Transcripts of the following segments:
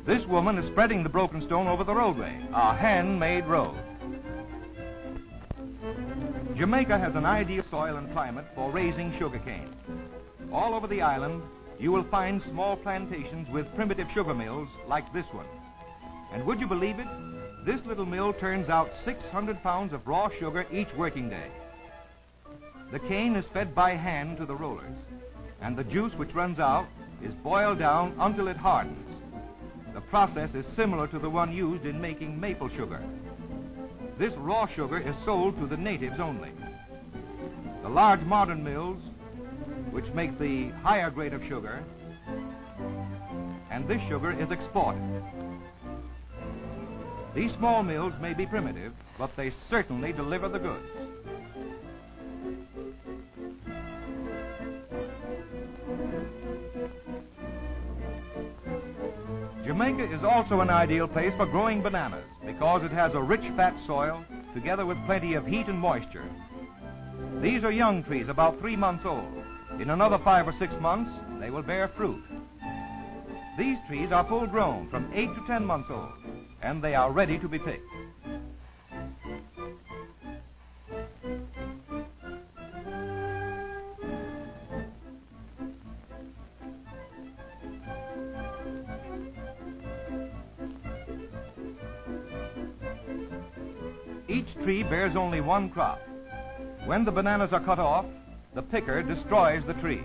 This woman is spreading the broken stone over the roadway, a handmade road. Jamaica has an ideal soil and climate for raising sugarcane. All over the island, you will find small plantations with primitive sugar mills like this one. And would you believe it? This little mill turns out 600 pounds of raw sugar each working day. The cane is fed by hand to the rollers, and the juice which runs out is boiled down until it hardens. The process is similar to the one used in making maple sugar. This raw sugar is sold to the natives only. The large modern mills, which make the higher grade of sugar, and this sugar is exported. These small mills may be primitive, but they certainly deliver the goods. Jamaica is also an ideal place for growing bananas because it has a rich, fat soil together with plenty of heat and moisture. These are young trees about 3 months old. In another 5 or 6 months, they will bear fruit. These trees are full grown from 8 to 10 months old, and they are ready to be picked. Each tree bears only one crop. When the bananas are cut off, the picker destroys the tree.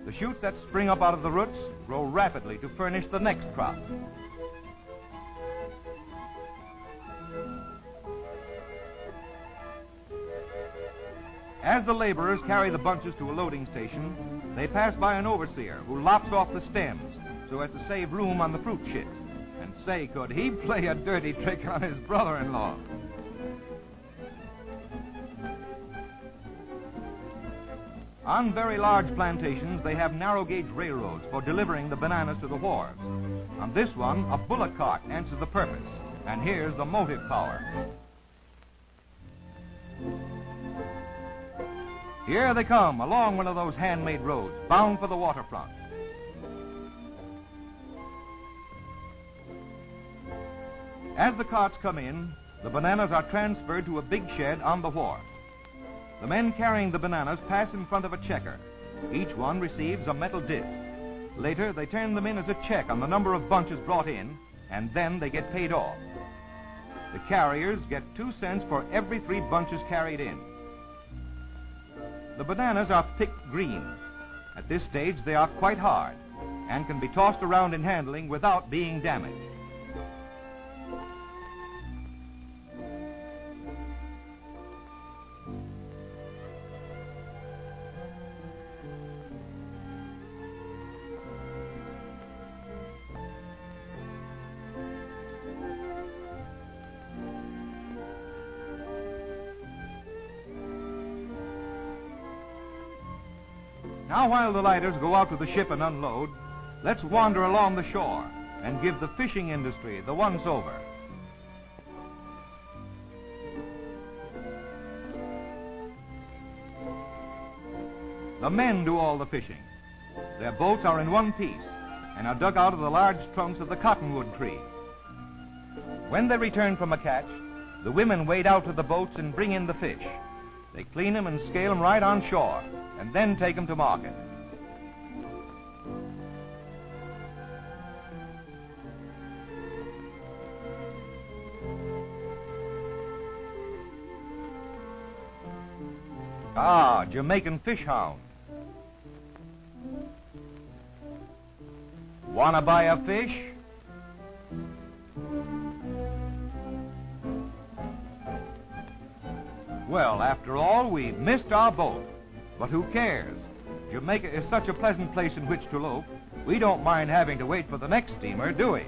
The shoots that spring up out of the roots grow rapidly to furnish the next crop. As the laborers carry the bunches to a loading station, they pass by an overseer who lops off the stems so as to save room on the fruit ships. And say, could he play a dirty trick on his brother-in-law? On very large plantations, they have narrow-gauge railroads for delivering the bananas to the wharves. On this one, a bullock cart answers the purpose. And here's the motive power. Here they come, along one of those handmade roads, bound for the waterfront. As the carts come in, the bananas are transferred to a big shed on the wharf. The men carrying the bananas pass in front of a checker. Each one receives a metal disc. Later, they turn them in as a check on the number of bunches brought in, and then they get paid off. The carriers get 2 cents for every 3 bunches carried in. The bananas are picked green. At this stage, they are quite hard and can be tossed around in handling without being damaged. Now, while the lighters go out to the ship and unload, let's wander along the shore and give the fishing industry the once-over. The men do all the fishing. Their boats are in one piece and are dug out of the large trunks of the cottonwood tree. When they return from a catch, the women wade out to the boats and bring in the fish. They clean them and scale them right on shore, and then take them to market. Ah, Jamaican fish hound. Wanna buy a fish? Well, after all, we've missed our boat. But who cares? Jamaica is such a pleasant place in which to loaf, we don't mind having to wait for the next steamer, do we?